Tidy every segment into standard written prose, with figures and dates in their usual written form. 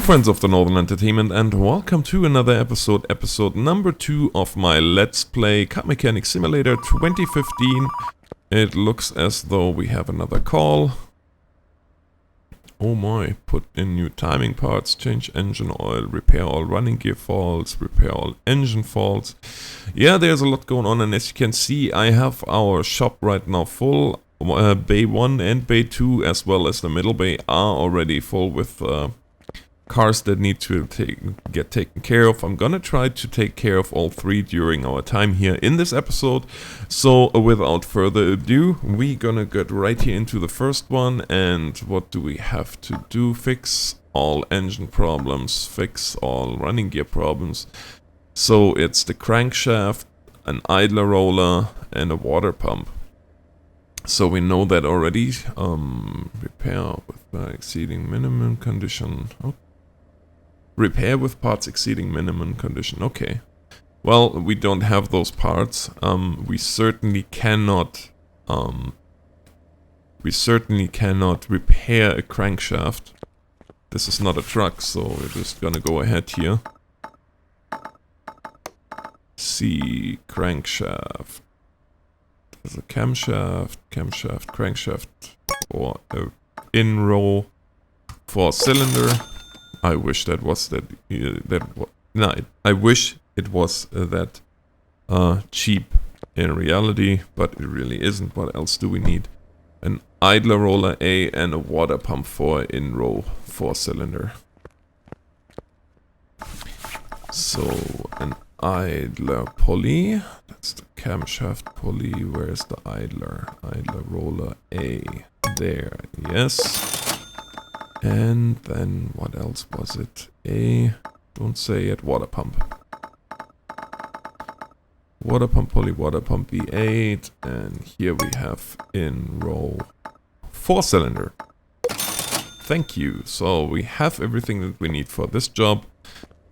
friends of the Northern Entertainment, and welcome to another episode number 2 of my Let's Play Car Mechanic Simulator 2015. It looks as though we have another call. Oh my, put in new timing parts, change engine oil, repair all running gear faults, repair all engine faults. Yeah, there's a lot going on, and as you can see, I have our shop right now full. Bay 1 and Bay 2, as well as the middle bay, are already full with cars that need to get taken care of. I'm gonna try to take care of all 3 during our time here in this episode. So without further ado, we're gonna get right here into the first one. And what do we have to do? Fix all engine problems, fix all running gear problems. So it's the crankshaft, an idler roller, and a water pump. So we know that already. Repair with exceeding minimum condition. Oh. Repair with parts exceeding minimum condition. Okay. Well, we don't have those parts. We certainly cannot repair a crankshaft. This is not a truck, so we're just gonna go ahead here. See, crankshaft. There's a camshaft, crankshaft, or a in-row 4-cylinder. I wish that was I wish it was that cheap in reality, but it really isn't. What else do we need? An idler roller A and a water pump for in-row 4-cylinder. So an idler pulley. That's the camshaft pulley. Where's the idler? Idler roller A. There. Yes. And then, what else was it? Don't say it, water pump. Water pump pulley, water pump V8, and here we have in-row 4-cylinder. Thank you. So we have everything that we need for this job.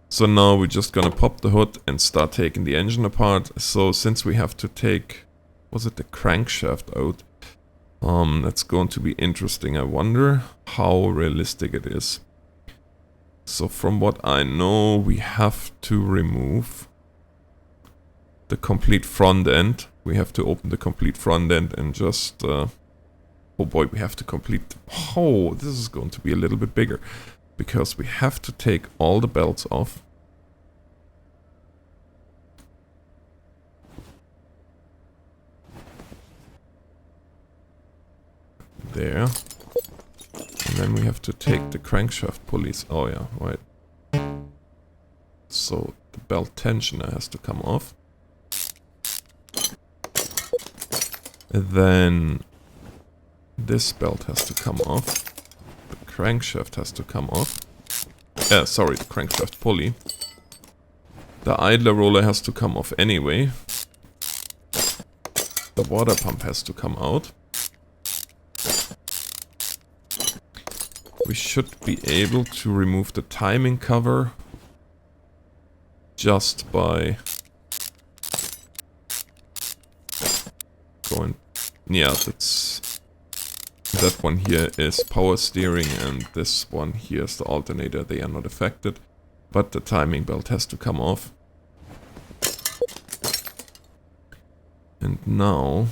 So now we're just gonna pop the hood and start taking the engine apart. So since we have to take, was it the crankshaft out? That's going to be interesting. I wonder how realistic it is. So from what I know, we have to remove the complete front end. We have to open the complete front end and just... oh boy, we have to complete... Oh, this is going to be a little bit bigger. Because we have to take all the belts off. There. And then we have to take the crankshaft pulleys. Oh yeah, right. So the belt tensioner has to come off. And then this belt has to come off. The crankshaft has to come off. Sorry, the crankshaft pulley. The idler roller has to come off anyway. The water pump has to come out. We should be able to remove the timing cover just by going... Yeah, that one here is power steering, and this one here is the alternator. They are not affected, but the timing belt has to come off. And now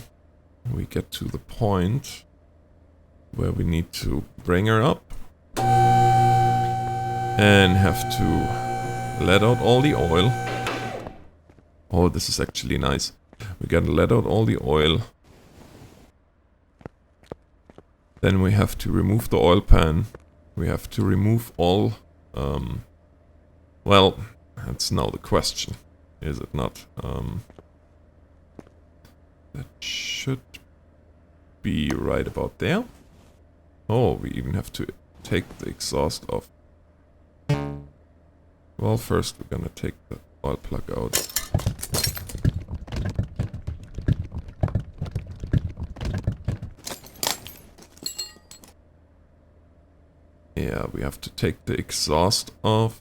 we get to the point where we need to bring her up. And have to let out all the oil. Oh, this is actually nice. We gotta let out all the oil. Then we have to remove the oil pan. We have to remove all... well, that's now the question. Is it not? That should be right about there. Oh, we even have to take the exhaust off. Well, first we're gonna take the oil plug out. Yeah, we have to take the exhaust off.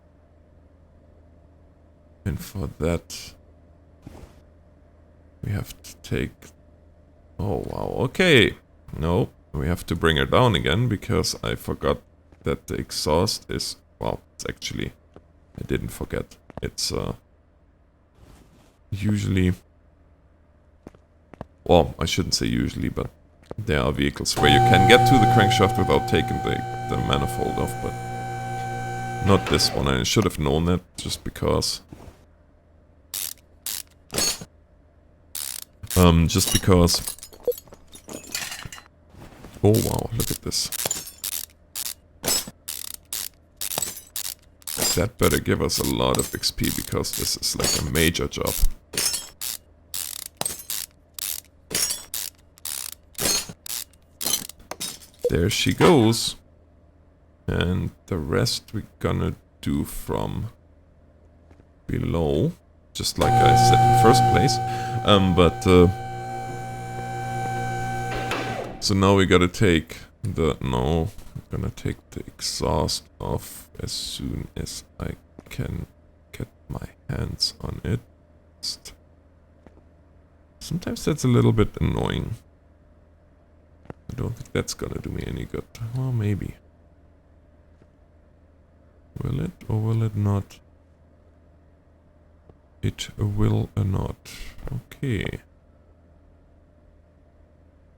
And for that, we have to take... Oh, wow, okay. No, we have to bring her down again because I forgot that the exhaust is Well, it's actually... I didn't forget. It's usually... Well, I shouldn't say usually, but there are vehicles where you can get to the crankshaft without taking the manifold off, but not this one. I should have known that just because... Oh wow, look at this. That better give us a lot of XP because this is like a major job. There she goes. And the rest we're gonna do from below. Just like I said in the first place. So now we gotta take the... No, I'm gonna take the exhaust off as soon as I can get my hands on it. Sometimes that's a little bit annoying. I don't think that's gonna do me any good. Well, maybe. Will it or will it not? It will not. Okay.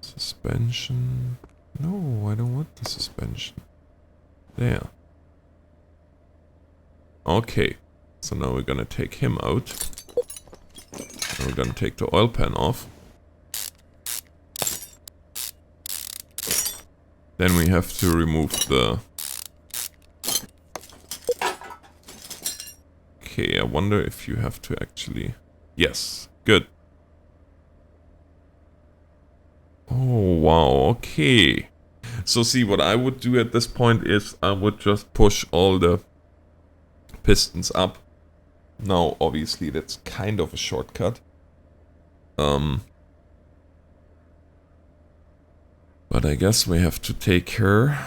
Suspension. No, I don't want the suspension. There. Okay. So now we're gonna take him out. And we're gonna take the oil pan off. Then we have to remove the... Okay, I wonder if you have to actually... Yes, good. Oh, wow, okay. So see, what I would do at this point is I would just push all the pistons up. Now, obviously, that's kind of a shortcut. But I guess we have to take her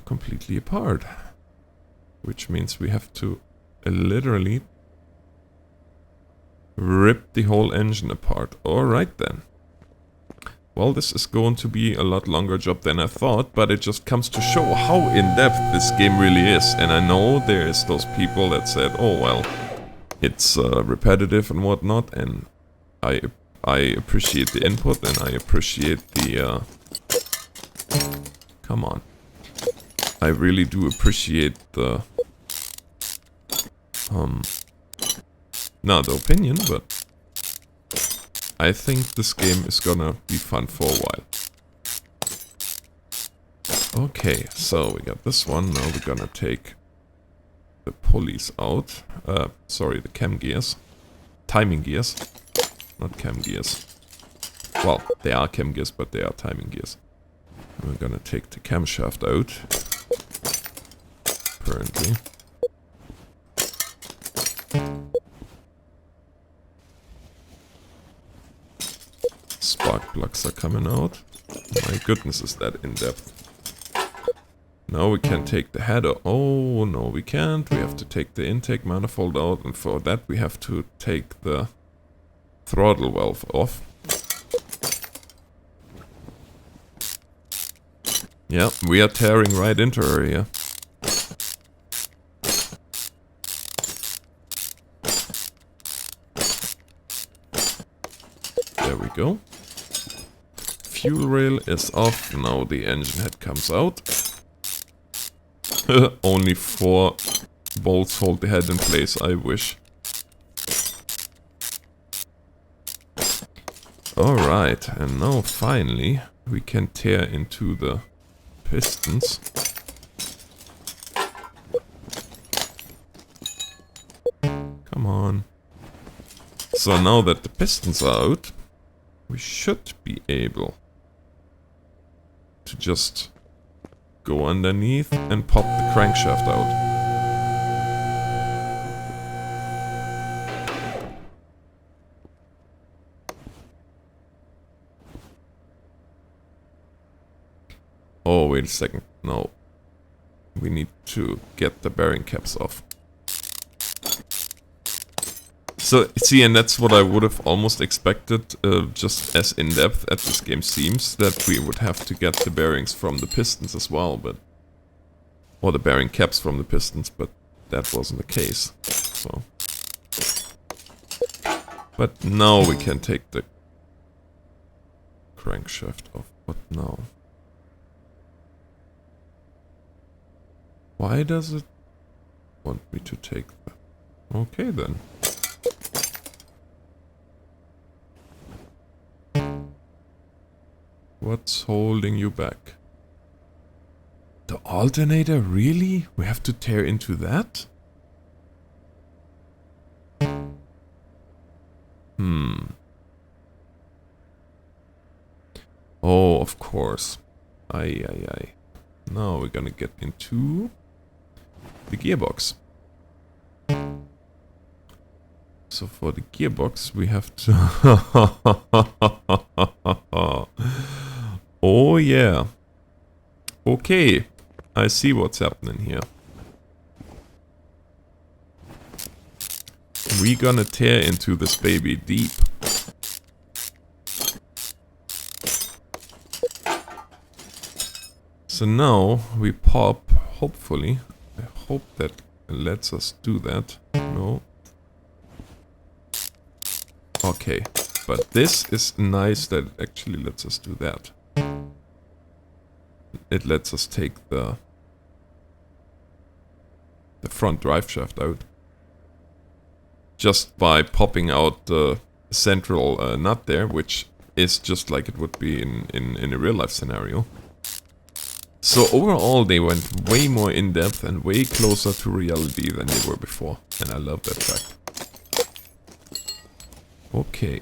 completely apart. Which means we have to literally rip the whole engine apart. Alright then. Well, this is going to be a lot longer job than I thought, but it just comes to show how in-depth this game really is. And I know there's those people that said, oh well, it's repetitive and whatnot, and I appreciate the input and I appreciate the... Come on. I really do appreciate the... not the opinion, but... I think this game is gonna be fun for a while. Okay, so we got this one. Now we're gonna take the pulleys out. Sorry, the cam gears. Timing gears. Not cam gears. Well, they are cam gears, but they are timing gears. And we're gonna take the camshaft out. Apparently. Spark plugs are coming out. My goodness, is that in depth. Now we can take the header. Oh, no, we can't. We have to take the intake manifold out, and for that we have to take the throttle valve off. Yeah, we are tearing right into her here. There we go. Fuel rail is off. Now the engine head comes out. Only 4 bolts hold the head in place, I wish. Alright, and now finally we can tear into the pistons. Come on. So now that the pistons are out, we should be able to just go underneath and pop the crankshaft out. Oh, wait a second. No. We need to get the bearing caps off. So, see, and that's what I would have almost expected, just as in-depth as this game seems, that we would have to get the bearings from the pistons as well, but... Or the bearing caps from the pistons, but that wasn't the case. So, but now we can take the crankshaft off. What now? Why does it want me to take that? Okay then. What's holding you back? The alternator? Really? We have to tear into that? Oh, of course. Aye. Now we're gonna get into the gearbox. So for the gearbox we have to... Oh yeah. Okay. I see what's happening here. We're gonna tear into this baby deep. So now we pop, hopefully. I hope that lets us do that. No. Okay. But this is nice that it actually lets us do that. It lets us take the front drive shaft out. Just by popping out the central nut there, which is just like it would be in a real life scenario. So overall they went way more in depth and way closer to reality than they were before. And I love that fact. Okay.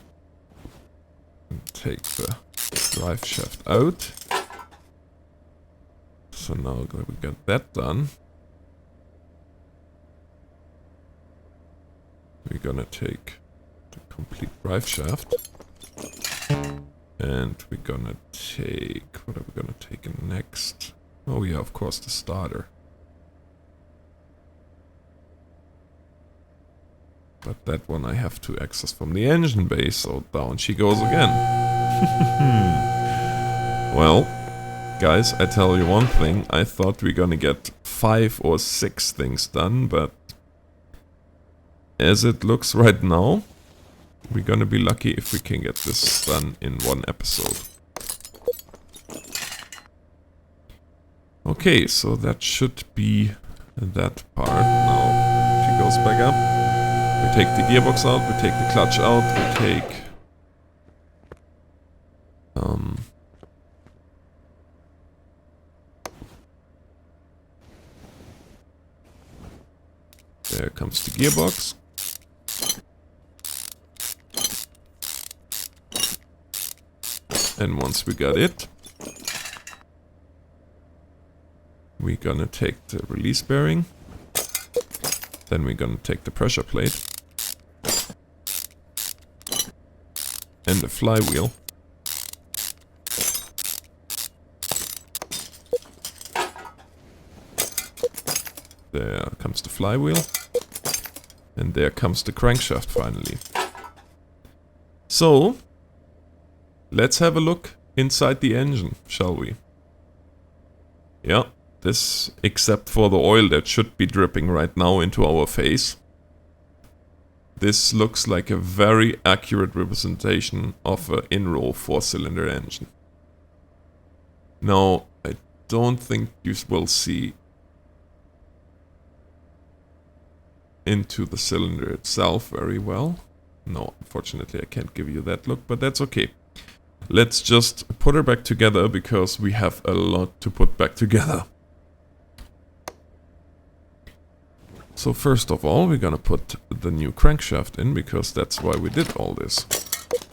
Take the drive shaft out. So now that we got that done, we're gonna take the complete drive shaft, and we're gonna take, what are we gonna take next? Oh yeah, of course, the starter. But that one I have to access from the engine bay, so down she goes again. Well, guys, I tell you one thing, I thought we're gonna get 5 or 6 things done, but as it looks right now, we're gonna be lucky if we can get this done in one episode. Okay, so that should be that part. Now, she goes back up. We take the gearbox out, we take the clutch out, we take... There comes the gearbox. And once we got it, we're gonna take the release bearing. Then we're gonna take the pressure plate. And the flywheel. There comes the flywheel. And there comes the crankshaft finally. So, let's have a look inside the engine, shall we? Yeah, this, except for the oil that should be dripping right now into our face. This looks like a very accurate representation of an in-row 4-cylinder engine. Now, I don't think you will see into the cylinder itself very well. No, unfortunately I can't give you that look, but that's okay. Let's just put her back together because we have a lot to put back together. So first of all, we're gonna put the new crankshaft in because that's why we did all this.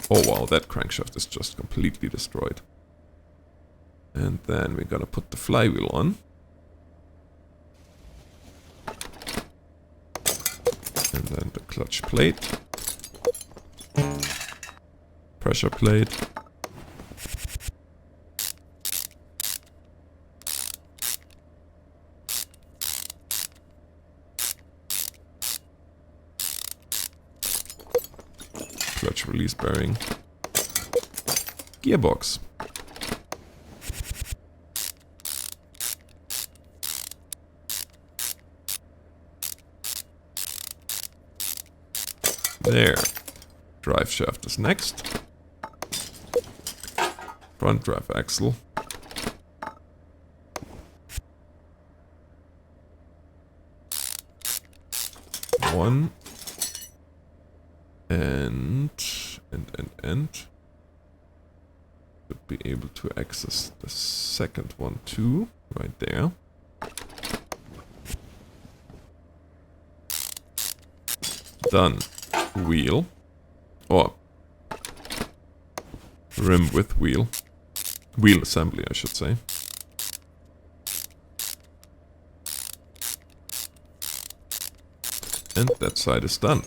Oh wow, that crankshaft is just completely destroyed. And then we're gonna put the flywheel on. And then the clutch plate. Pressure plate. Clutch release bearing. Gearbox. There. Drive shaft is next. Front drive axle. One. And. Should be able to access the second one too. Right there. Done. Wheel. Or rim with wheel. Wheel assembly, I should say. And that side is done.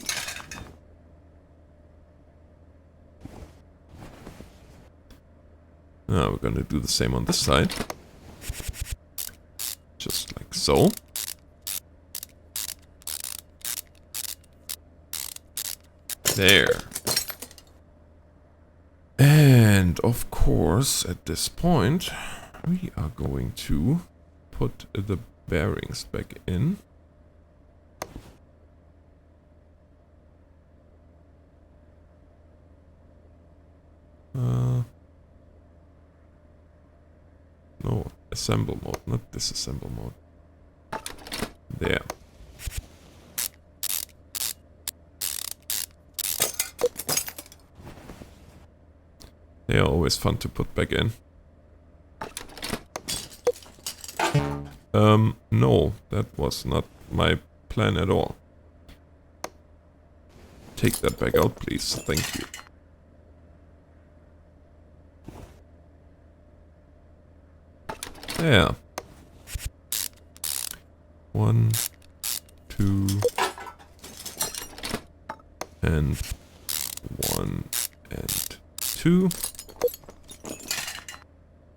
Now we're gonna do the same on this side. Just like so. There. And of course, at this point, we are going to put the bearings back in. No, assemble mode, not disassemble mode. There. They are always fun to put back in. No, that was not my plan at all. Take that back out, please. Thank you. Yeah. 1, 2, and 1 and 2.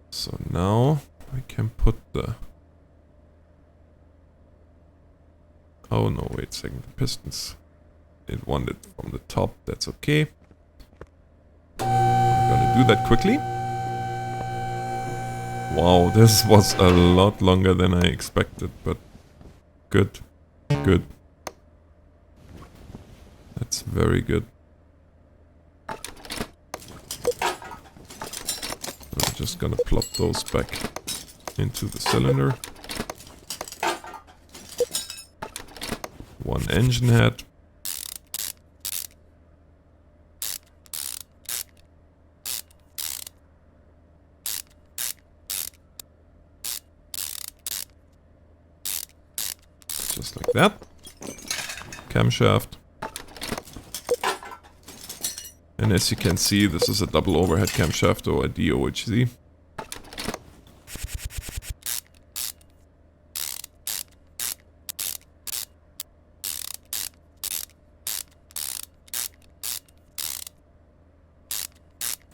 So now I can put the... Oh no, wait a second. The pistons. It wanted from the top. That's okay. I'm gonna do that quickly. Wow, this was a lot longer than I expected, but good. Good. That's very good. I'm just gonna plop those back into the cylinder. One engine head. Just like that. Camshaft. And as you can see, this is a double overhead camshaft or a DOHC.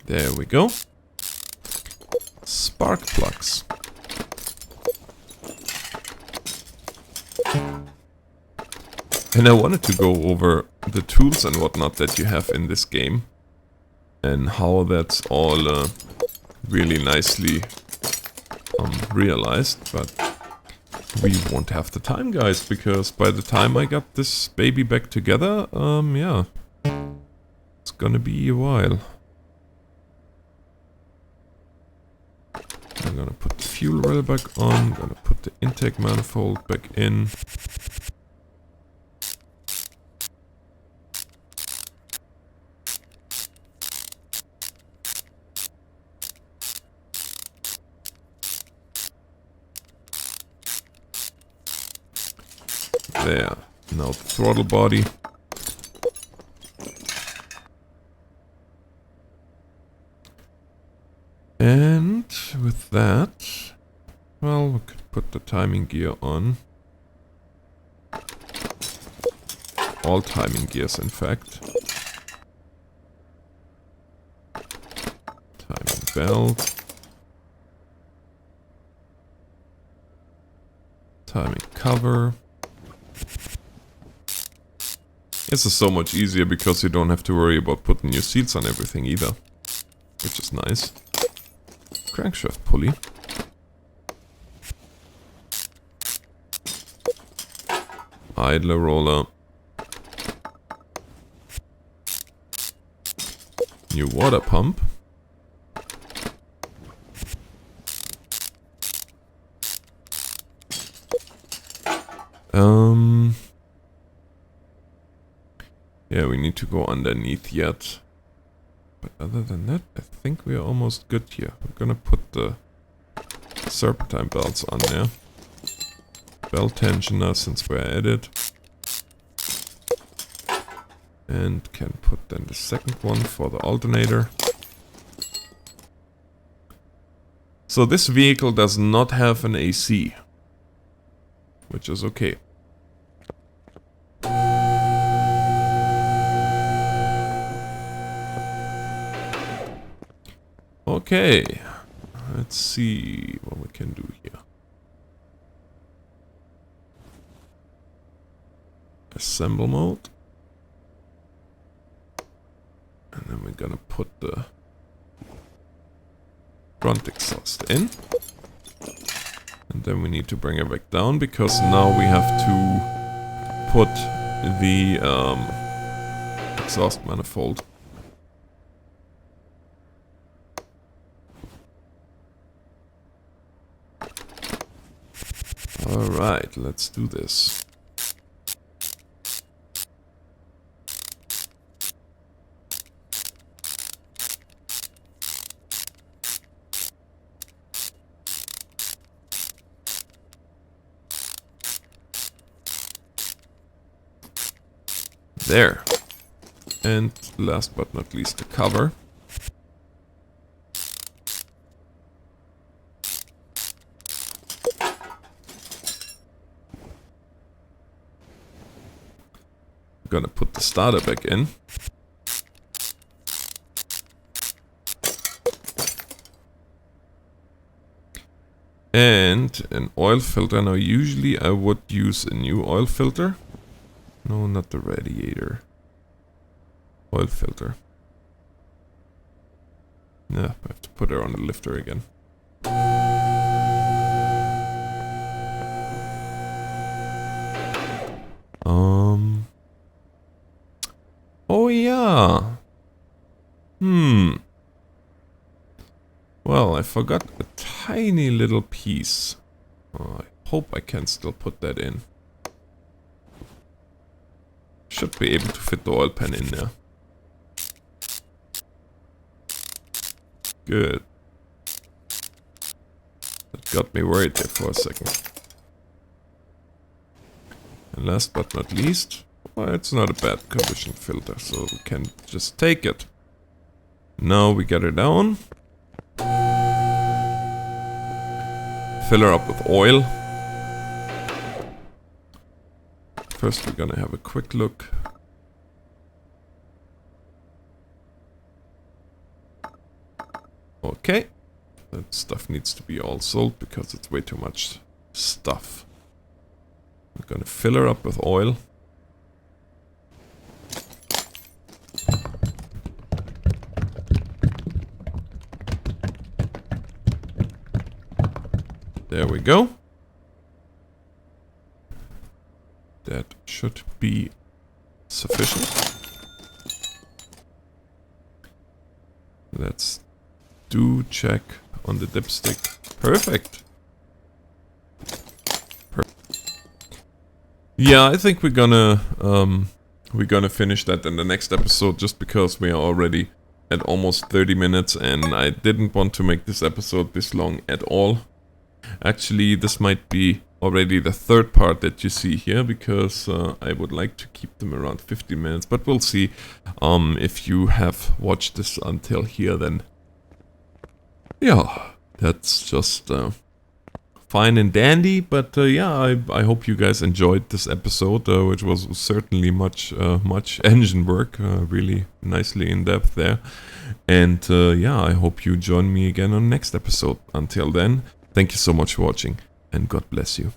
There we go. Spark plugs. And I wanted to go over the tools and whatnot that you have in this game. And how that's all really nicely realized. But we won't have the time, guys, because by the time I got this baby back together, yeah. It's gonna be a while. I'm gonna put the fuel rail back on, gonna put the intake manifold back in. There, now the throttle body. And with that, well, we could put the timing gear on. All timing gears, in fact. Timing belt. Timing cover. This is so much easier because you don't have to worry about putting your seals on everything either. Which is nice. Crankshaft pulley. Idler roller. new water pump. Yeah, we need to go underneath yet. But other than that, I think we're almost good here. We're gonna put the serpentine belts on there. Belt tensioner since we're at it. And can put then the second one for the alternator. So this vehicle does not have an AC, which is okay. Okay, let's see what we can do here. Assemble mode. And then we're gonna put the front exhaust in. And then we need to bring it back down because now we have to put the exhaust manifold. Alright, let's do this. There. And last but not least, the cover. Gonna put the starter back in. And an oil filter. Now usually I would use a new oil filter. No, not the radiator. Oil filter. Yeah, I have to put her on the lifter again. Oh yeah. Well, I forgot a tiny little piece. Oh, I hope I can still put that in. Should be able to fit the oil pan in there. Good. That got me worried there for a second. And last but not least, well, it's not a bad condition filter, so we can just take it. Now we get her down. Fill her up with oil. First we're gonna have a quick look. Okay. That stuff needs to be all sold because it's way too much stuff. I'm gonna fill her up with oil. There we go. That should be sufficient. Let's do check on the dipstick. Perfect. Yeah, I think we're gonna finish that in the next episode just because we are already at almost 30 minutes and I didn't want to make this episode this long at all. Actually, this might be already the third part that you see here because I would like to keep them around 15 minutes, but we'll see. If you have watched this until here, then yeah, that's just fine and dandy. But yeah, I hope you guys enjoyed this episode, which was certainly much engine work, really nicely in depth there. And yeah, I hope you join me again on next episode. Until then, thank you so much for watching, and God bless you.